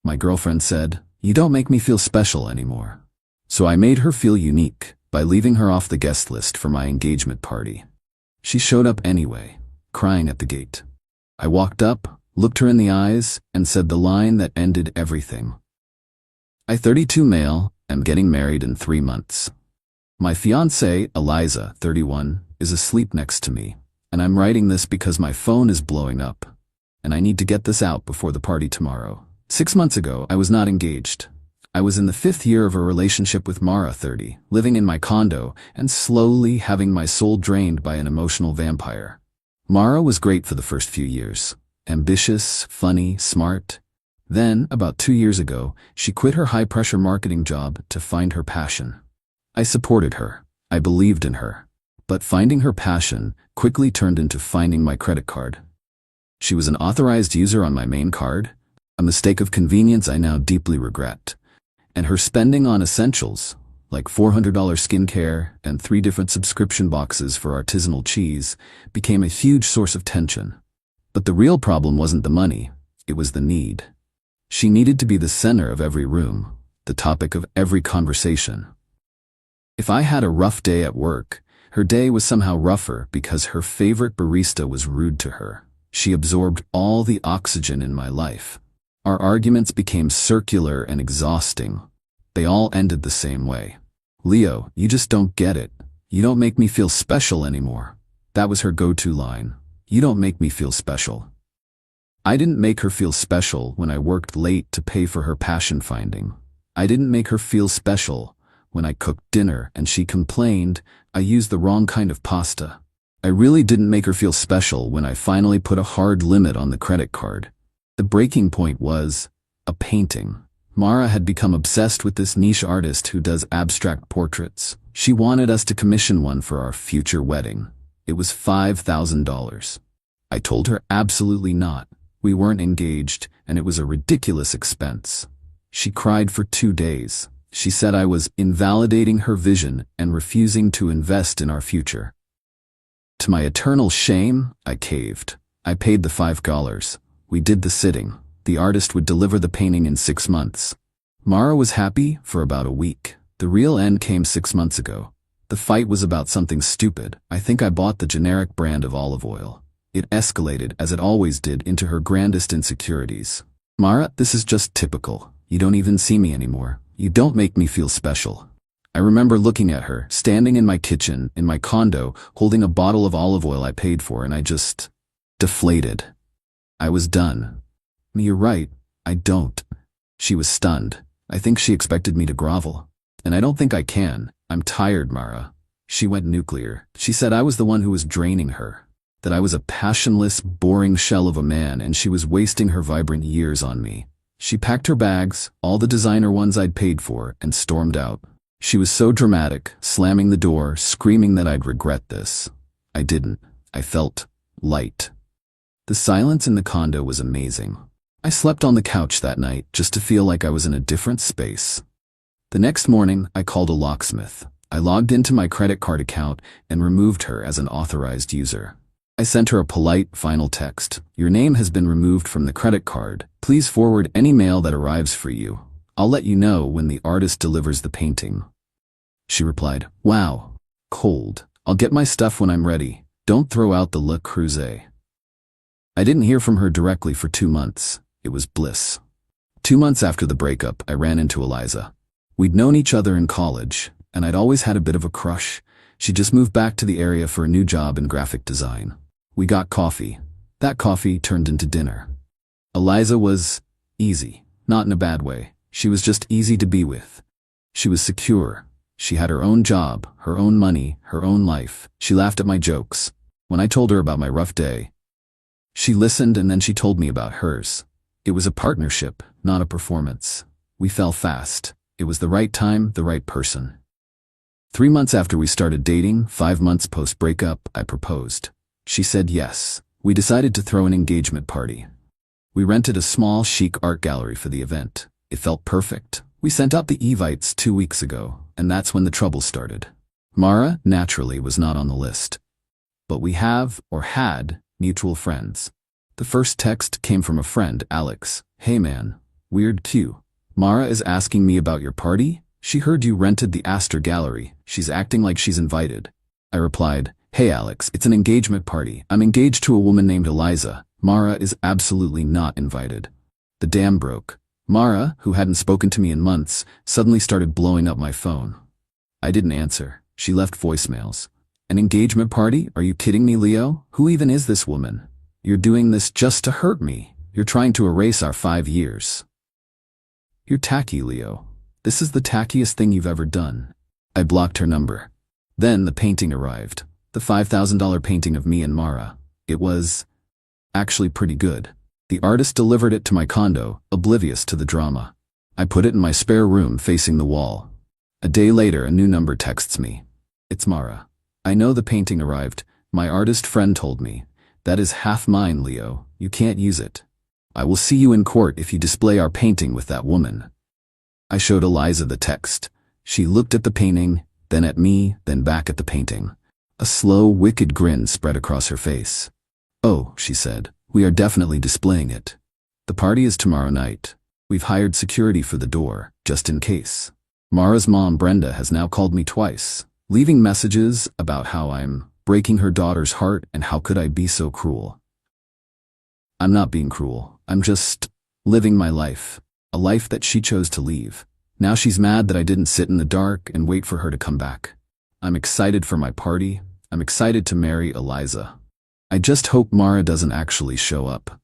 My girlfriend said, "You don't make me feel special anymore." So I made her feel unique by leaving her off the guest list for my engagement party. She showed up anyway, crying at the gate. I walked up, looked her in the eyes, and said the line that ended everything. I, 32 male, am getting married in 3 months. My fiancée, Eliza, 31, is asleep next to me, and I'm writing this because my phone is blowing up, and I need to get this out before the party tomorrow. 6 months ago, I was not engaged. I was in the 5th year of a relationship with Mara, 30, living in my condo and slowly having my soul drained by an emotional vampire. Mara was great for the first few years. Ambitious, funny, smart. Then, about 2 years ago, she quit her high-pressure marketing job to find her passion. I supported her. I believed in her. But finding her passion quickly turned into finding my credit card. She was an authorized user on my main card, a mistake of convenience I now deeply regret. And her spending on essentials, like $400 skincare and 3 different subscription boxes for artisanal cheese, became a huge source of tension. But the real problem wasn't the money, it was the need. She needed to be the center of every room, the topic of every conversation. If I had a rough day at work, her day was somehow rougher because her favorite barista was rude to her. She absorbed all the oxygen in my life. Our arguments became circular and exhausting. They all ended the same way. "Leo, you just don't get it. You don't make me feel special anymore." That was her go-to line. "You don't make me feel special." I didn't make her feel special when I worked late to pay for her passion finding. I didn't make her feel special when I cooked dinner and she complained I used the wrong kind of pasta. I really didn't make her feel special when I finally put a hard limit on the credit card. The breaking point was a painting. Mara had become obsessed with this niche artist who does abstract portraits. She wanted us to commission one for our future wedding. It was $5,000. I told her absolutely not. We weren't engaged, and it was a ridiculous expense. She cried for 2 days. She said I was invalidating her vision and refusing to invest in our future. To my eternal shame, I caved. I paid the $5. We did the sitting. The artist would deliver the painting in 6 months. Mara was happy for about a week. The real end came 6 months ago. The fight was about something stupid. I think I bought the generic brand of olive oil. It escalated, as it always did, into her grandest insecurities. "Mara, this is just typical. You don't even see me anymore. You don't make me feel special." I remember looking at her, standing in my kitchen, in my condo, holding a bottle of olive oil I paid for, and I just deflated. I was done. "You're right, I don't." She was stunned. I think she expected me to grovel. "And I don't think I can. I'm tired, Mara." She went nuclear. She said I was the one who was draining her, that I was a passionless, boring shell of a man, and she was wasting her vibrant years on me. She packed her bags, all the designer ones I'd paid for, and stormed out. She was so dramatic, slamming the door, screaming that I'd regret this. I didn't. I felt light. The silence in the condo was amazing. I slept on the couch that night just to feel like I was in a different space. The next morning, I called a locksmith. I logged into my credit card account and removed her as an authorized user. I sent her a polite, final text. "Your name has been removed from the credit card. Please forward any mail that arrives for you. I'll let you know when the artist delivers the painting." She replied, "Wow, cold. I'll get my stuff when I'm ready. Don't throw out the Le Creuset." I didn't hear from her directly for 2 months. It was bliss. 2 months after the breakup, I ran into Eliza. We'd known each other in college, and I'd always had a bit of a crush. She just moved back to the area for a new job in graphic design. We got coffee. That coffee turned into dinner. Eliza was easy, not in a bad way. She was just easy to be with. She was secure. She had her own job, her own money, her own life. She laughed at my jokes. When I told her about my rough day, she listened, and then she told me about hers. It was a partnership, not a performance. We fell fast. It was the right time, the right person. 3 months after we started dating, 5 months post-breakup, I proposed. She said yes. We decided to throw an engagement party. We rented a small, chic art gallery for the event. It felt perfect. We sent out the evites 2 weeks ago, and that's when the trouble started. Mara, naturally, was not on the list. But we have, or had, mutual friends. The first text came from a friend, Alex. "Hey man, Weird cue. Mara is asking me about your party? She heard you rented the Astor Gallery. She's acting like she's invited. I replied, "Hey Alex, it's an engagement party. I'm engaged to a woman named Eliza. Mara is absolutely not invited." The dam broke. Mara, who hadn't spoken to me in months, suddenly started blowing up my phone. I didn't answer. She left voicemails. "An engagement party? Are you kidding me, Leo? Who even is this woman? You're doing this just to hurt me. You're trying to erase our 5 years. You're tacky, Leo. This is the tackiest thing you've ever done." I blocked her number. Then the painting arrived. The $5,000 painting of me and Mara. It was actually pretty good. The artist delivered it to my condo, oblivious to the drama. I put it in my spare room facing the wall. A day later, a new number texts me. "It's Mara. I know the painting arrived. My artist friend told me. That is half mine, Leo. You can't use it. I will see you in court if you display our painting with that woman." I showed Eliza the text. She looked at the painting, then at me, then back at the painting. A slow, wicked grin spread across her face. "Oh," she said, "we are definitely displaying it. The party is tomorrow night. We've hired security for the door, just in case." Mara's mom, Brenda, has now called me twice, leaving messages about how I'm breaking her daughter's heart and how could I be so cruel. I'm not being cruel. I'm just living my life, a life that she chose to leave. Now she's mad that I didn't sit in the dark and wait for her to come back. I'm excited for my party. I'm excited to marry Eliza. I just hope Mara doesn't actually show up.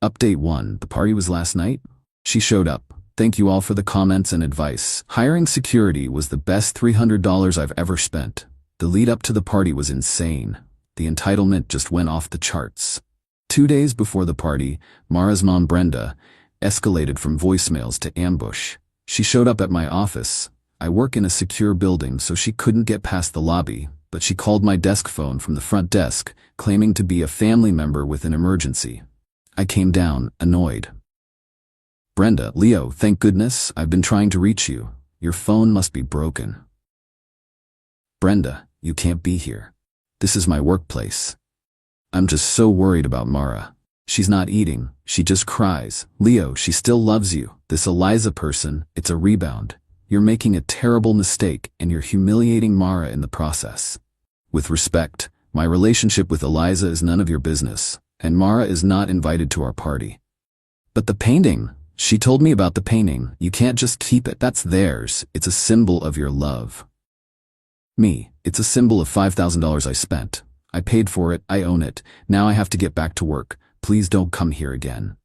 Update 1. The party was last night? She showed up. Thank you all for the comments and advice. Hiring security was the best $300 I've ever spent. The lead up to the party was insane. The entitlement just went off the charts. 2 days before the party, Mara's mom, Brenda, escalated from voicemails to ambush. She showed up at my office. I work in a secure building, so she couldn't get past the lobby, but she called my desk phone from the front desk, claiming to be a family member with an emergency. I came down, annoyed. "Brenda, Leo, thank goodness, I've been trying to reach you. Your phone must be broken." "Brenda, you can't be here. This is my workplace. I'm just so worried about Mara. She's not eating, she just cries. Leo, she still loves you. This Eliza person, it's a rebound. You're making a terrible mistake and you're humiliating Mara in the process. With respect, my relationship with Eliza is none of your business, and Mara is not invited to our party." "But the painting, she told me about the painting. You can't just keep it, that's theirs. It's a symbol of your love." "Me, it's a symbol of $5,000 I spent. I paid for it, I own it. Now I have to get back to work. Please don't come here again."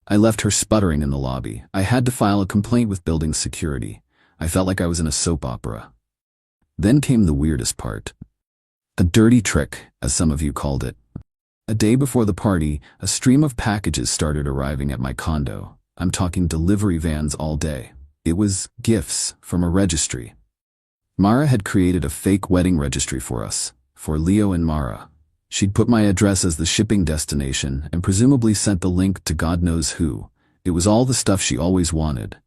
I left her sputtering in the lobby. I had to file a complaint with building security. I felt like I was in a soap opera. Then came the weirdest part. A dirty trick, as some of you called it. A day before the party, a stream of packages started arriving at my condo. I'm talking delivery vans all day. It was gifts from a registry. Mara had created a fake wedding registry for us, for Leo and Mara. She'd put my address as the shipping destination and presumably sent the link to God knows who. It was all the stuff she always wanted.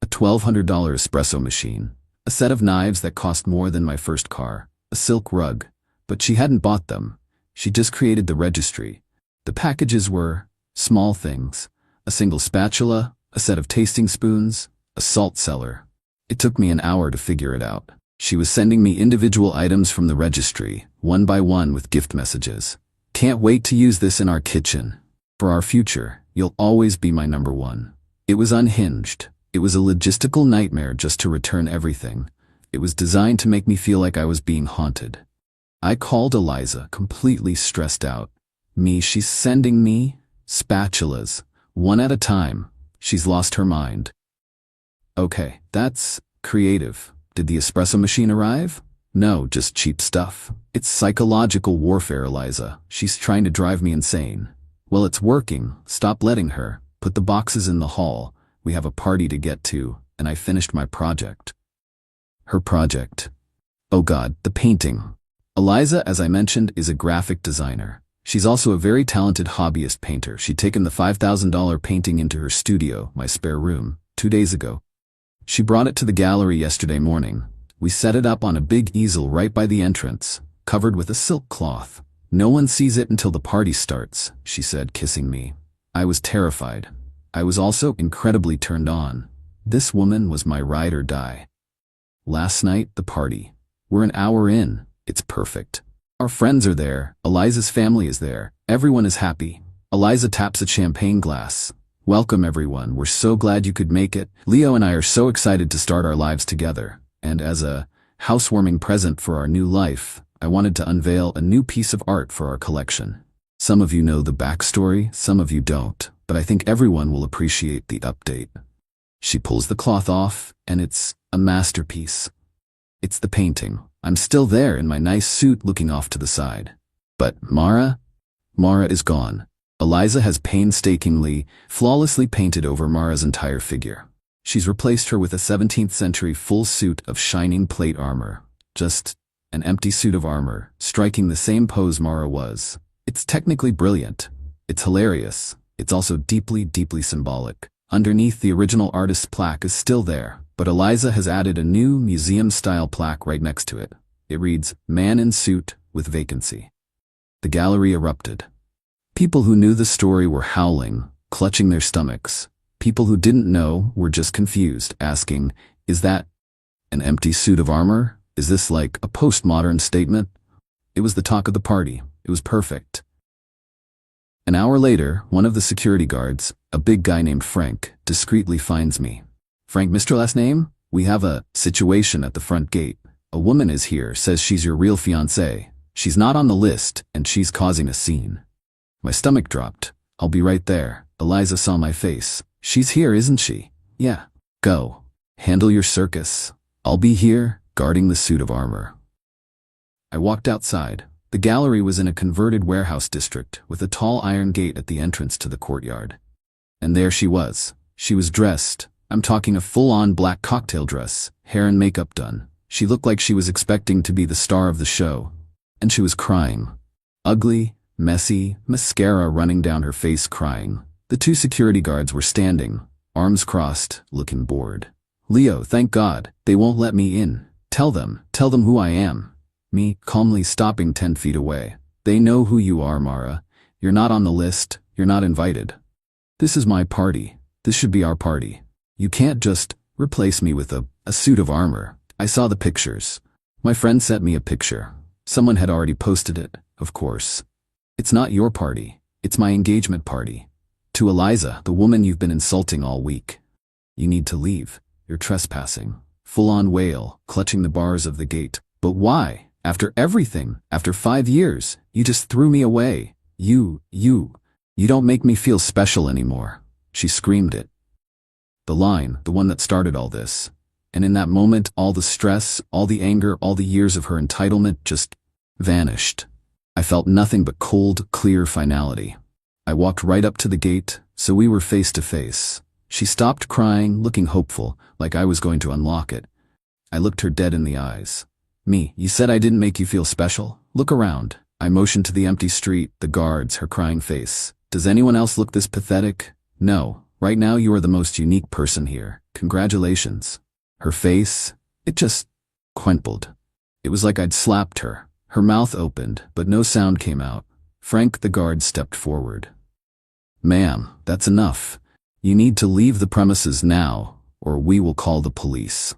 A $1,200 espresso machine, a set of knives that cost more than my first car, a silk rug, but she hadn't bought them. She just created the registry. The packages were small things, a single spatula, a set of tasting spoons, a salt cellar. It took me an hour to figure it out. She was sending me individual items from the registry, one by one with gift messages. "Can't wait to use this in our kitchen. For our future, you'll always be my number one." It was unhinged. It was a logistical nightmare just to return everything. It was designed to make me feel like I was being haunted. I called Eliza, completely stressed out. She's sending me spatulas, one at a time. She's lost her mind. Okay, that's creative. Did the espresso machine arrive? No, just cheap stuff. It's psychological warfare, Eliza. She's trying to drive me insane. Well, it's working. Stop letting her. Put the boxes in the hall. We have a party to get to, and I finished my project. Her project. Oh God, the painting. Eliza, as I mentioned, is a graphic designer. She's also a very talented hobbyist painter. She'd taken the $5,000 painting into her studio, my spare room, 2 days ago. She brought it to the gallery yesterday morning. We set it up on a big easel right by the entrance, covered with a silk cloth. "No one sees it until the party starts," she said, kissing me. I was terrified. I was also incredibly turned on. This woman was my ride or die. Last night, the party. We're an hour in. It's perfect. Our friends are there. Eliza's family is there. Everyone is happy. Eliza taps a champagne glass. Welcome everyone. We're so glad you could make it. Leo and I are so excited to start our lives together. And as a housewarming present for our new life, I wanted to unveil a new piece of art for our collection. Some of you know the backstory, some of you don't, but I think everyone will appreciate the update. She pulls the cloth off, and it's a masterpiece. It's the painting. I'm still there in my nice suit looking off to the side. But Mara is gone. Eliza has painstakingly, flawlessly painted over Mara's entire figure. She's replaced her with a 17th century full suit of shining plate armor. Just an empty suit of armor, striking the same pose Mara was. It's technically brilliant. It's hilarious. It's also deeply, deeply symbolic. Underneath, the original artist's plaque is still there, but Eliza has added a new museum-style plaque right next to it. It reads, "Man in suit with vacancy." The gallery erupted. People who knew the story were howling, clutching their stomachs. People who didn't know were just confused, asking, "Is that an empty suit of armor? Is this like a postmodern statement?" It was the talk of the party. It was perfect. An hour later, one of the security guards, a big guy named Frank, discreetly finds me. "Frank, Mr. Last name? We have a situation at the front gate. A woman is here, says she's your real fiancée. She's not on the list, and she's causing a scene." My stomach dropped. "I'll be right there." Eliza saw my face. "She's here, isn't she?" "Yeah." "Go. Handle your circus. I'll be here, guarding the suit of armor." I walked outside. The gallery was in a converted warehouse district, with a tall iron gate at the entrance to the courtyard. And there she was. She was dressed. I'm talking a full-on black cocktail dress, hair and makeup done. She looked like she was expecting to be the star of the show. And she was crying. Ugly, messy, mascara running down her face, crying. The two security guards were standing, arms crossed, looking bored. "Leo, thank God, they won't let me in. Tell them who I am." Me, calmly stopping 10 feet away. "They know who you are, Mara. You're not on the list. You're not invited. This is my party. This should be our party. You can't just replace me with a suit of armor." I saw the pictures. My friend sent me a picture. Someone had already posted it, of course. "It's not your party. It's my engagement party. To Eliza, the woman you've been insulting all week. You need to leave. You're trespassing." Full-on wail, clutching the bars of the gate. "But why? After everything, after 5 years, you just threw me away. You don't make me feel special anymore." She screamed it. The line, the one that started all this. And in that moment, all the stress, all the anger, all the years of her entitlement just vanished. I felt nothing but cold, clear finality. I walked right up to the gate, so we were face to face. She stopped crying, looking hopeful, like I was going to unlock it. I looked her dead in the eyes. "Me, you said I didn't make you feel special? Look around." I motioned to the empty street, the guards, her crying face. "Does anyone else look this pathetic?" "No. Right now you are the most unique person here. Congratulations." Her face, it just quembled. It was like I'd slapped her. Her mouth opened, but no sound came out. Frank, the guard, stepped forward. "Ma'am, that's enough. You need to leave the premises now, or we will call the police."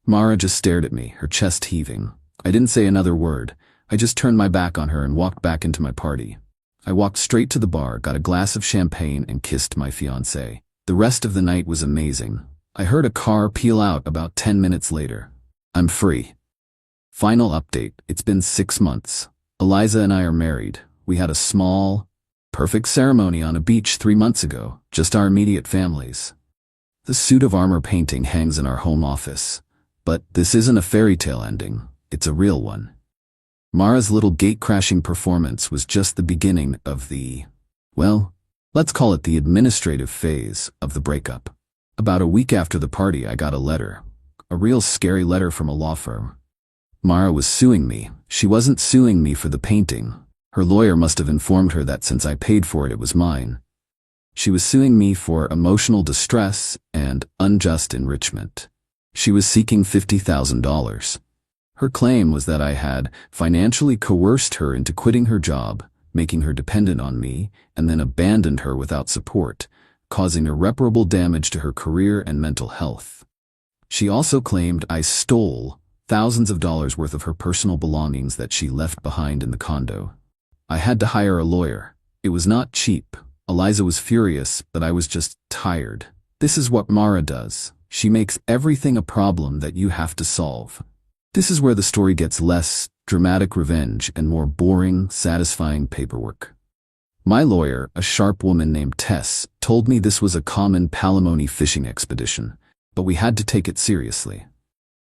Mara just stared at me, her chest heaving. I didn't say another word. I just turned my back on her and walked back into my party. I walked straight to the bar, got a glass of champagne, and kissed my fiancée. The rest of the night was amazing. I heard a car peel out about 10 minutes later. I'm free. Final update. It's been 6 months. Eliza and I are married. We had a small, perfect ceremony on a beach 3 months ago, just our immediate families. The suit of armor painting hangs in our home office. But this isn't a fairy tale ending. It's a real one. Mara's little gate-crashing performance was just the beginning of the, well, let's call it the administrative phase of the breakup. About a week after the party, I got a letter. A real scary letter from a law firm. Mara was suing me. She wasn't suing me for the painting. Her lawyer must have informed her that since I paid for it, it was mine. She was suing me for emotional distress and unjust enrichment. She was seeking $50,000. Her claim was that I had financially coerced her into quitting her job, making her dependent on me, and then abandoned her without support, causing irreparable damage to her career and mental health. She also claimed I stole thousands of dollars worth of her personal belongings that she left behind in the condo. I had to hire a lawyer. It was not cheap. Eliza was furious, but I was just tired. This is what Mara does. She makes everything a problem that you have to solve. This is where the story gets less dramatic revenge and more boring, satisfying paperwork. My lawyer, a sharp woman named Tess, told me this was a common palimony fishing expedition, but we had to take it seriously.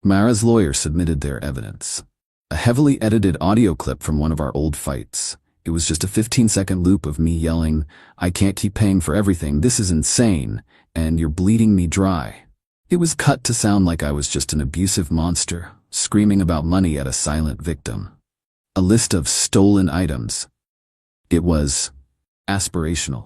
Mara's lawyer submitted their evidence. A heavily edited audio clip from one of our old fights. It was just a 15-second loop of me yelling, "I can't keep paying for everything, this is insane, and you're bleeding me dry." It was cut to sound like I was just an abusive monster, screaming about money at a silent victim. A list of stolen items. It was aspirational.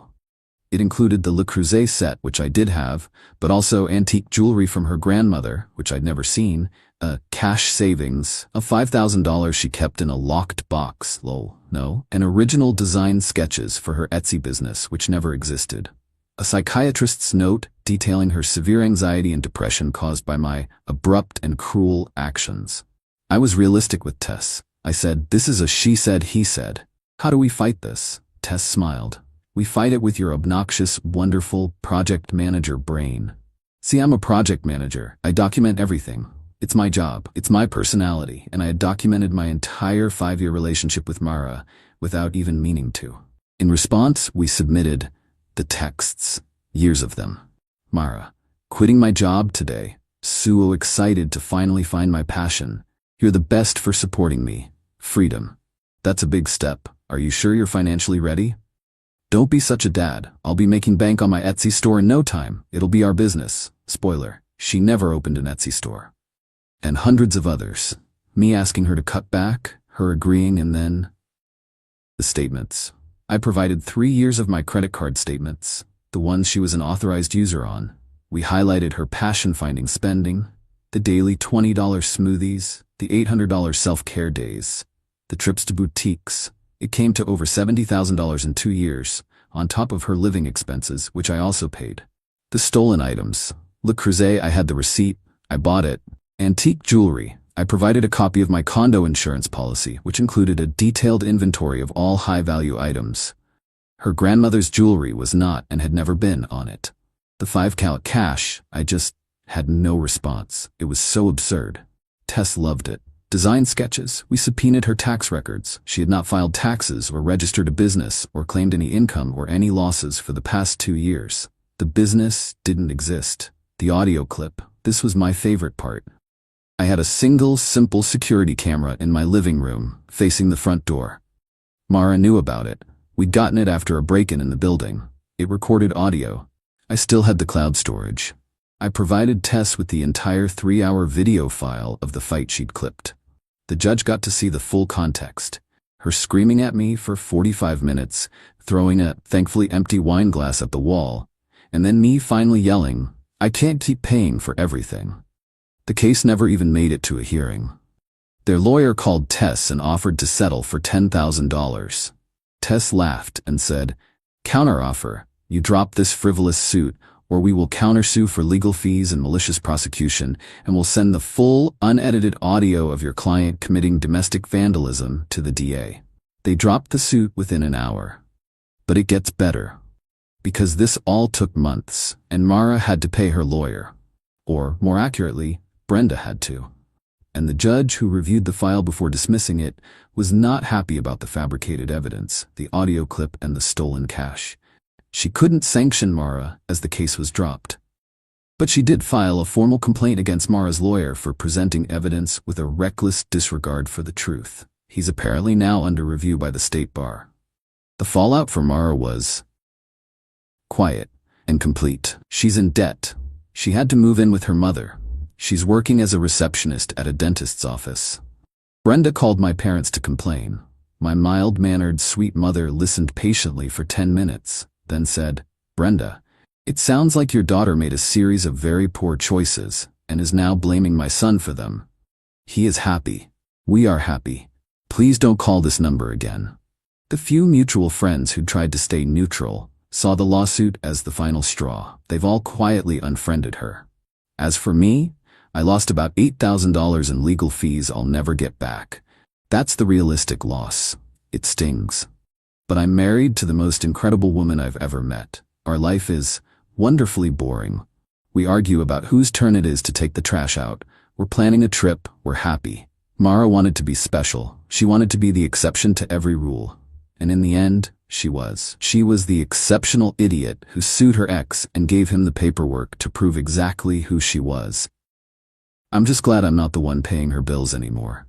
It included the Le Creuset set, which I did have, but also antique jewelry from her grandmother, which I'd never seen, a cash savings of $5,000 she kept in a locked box, and original design sketches for her Etsy business, which never existed. A psychiatrist's note detailing her severe anxiety and depression caused by my abrupt and cruel actions. I was realistic with Tess. I said, "This is a she said, he said. How do we fight this?" Tess smiled. "We fight it with your obnoxious, wonderful project manager brain." See, I'm a project manager. I document everything. It's my job. It's my personality. And I had documented my entire 5-year relationship with Mara without even meaning to. In response, we submitted the texts, years of them. Mara, quitting my job today. So excited to finally find my passion. You're the best for supporting me. Freedom. That's a big step. Are you sure you're financially ready? Don't be such a dad. I'll be making bank on my Etsy store in no time. It'll be our business. Spoiler, she never opened an Etsy store. And hundreds of others. Me asking her to cut back, her agreeing, and then the statements. I provided 3 years of my credit card statements, the ones she was an authorized user on. We highlighted her passion-finding spending, the daily $20 smoothies, the $800 self-care days, the trips to boutiques. It came to over $70,000 in 2 years, on top of her living expenses, which I also paid. The stolen items. Le Creuset, I had the receipt. I bought it. Antique jewelry. I provided a copy of my condo insurance policy, which included a detailed inventory of all high-value items. Her grandmother's jewelry was not and had never been on it. The 5 carat cash, I just had no response. It was so absurd. Tess loved it. Design sketches. We subpoenaed her tax records. She had not filed taxes or registered a business or claimed any income or any losses for the past 2 years. The business didn't exist. The audio clip. This was my favorite part. I had a single, simple security camera in my living room, facing the front door. Mara knew about it. We'd gotten it after a break-in in the building. It recorded audio. I still had the cloud storage. I provided Tess with the entire 3-hour video file of the fight she'd clipped. The judge got to see the full context. Her screaming at me for 45 minutes, throwing a thankfully empty wine glass at the wall, and then me finally yelling, "I can't keep paying for everything." The case never even made it to a hearing. Their lawyer called Tess and offered to settle for $10,000. Tess laughed and said, "Counteroffer, you drop this frivolous suit, or we will countersue for legal fees and malicious prosecution, and will send the full, unedited audio of your client committing domestic vandalism to the DA." They dropped the suit within an hour. But it gets better. Because this all took months, and Mara had to pay her lawyer. Or, more accurately, Brenda had to. And the judge who reviewed the file before dismissing it was not happy about the fabricated evidence, the audio clip, and the stolen cash. She couldn't sanction Mara as the case was dropped. But she did file a formal complaint against Mara's lawyer for presenting evidence with a reckless disregard for the truth. He's apparently now under review by the state bar. The fallout for Mara was quiet and complete. She's in debt. She had to move in with her mother. She's working as a receptionist at a dentist's office. Brenda called my parents to complain. My mild-mannered, sweet mother listened patiently for 10 minutes, then said, "Brenda, it sounds like your daughter made a series of very poor choices and is now blaming my son for them. He is happy. We are happy. Please don't call this number again." The few mutual friends who tried to stay neutral saw the lawsuit as the final straw. They've all quietly unfriended her. As for me, I lost about $8,000 in legal fees I'll never get back. That's the realistic loss. It stings. But I'm married to the most incredible woman I've ever met. Our life is wonderfully boring. We argue about whose turn it is to take the trash out. We're planning a trip. We're happy. Mara wanted to be special. She wanted to be the exception to every rule. And in the end, she was. She was the exceptional idiot who sued her ex and gave him the paperwork to prove exactly who she was. I'm just glad I'm not the one paying her bills anymore.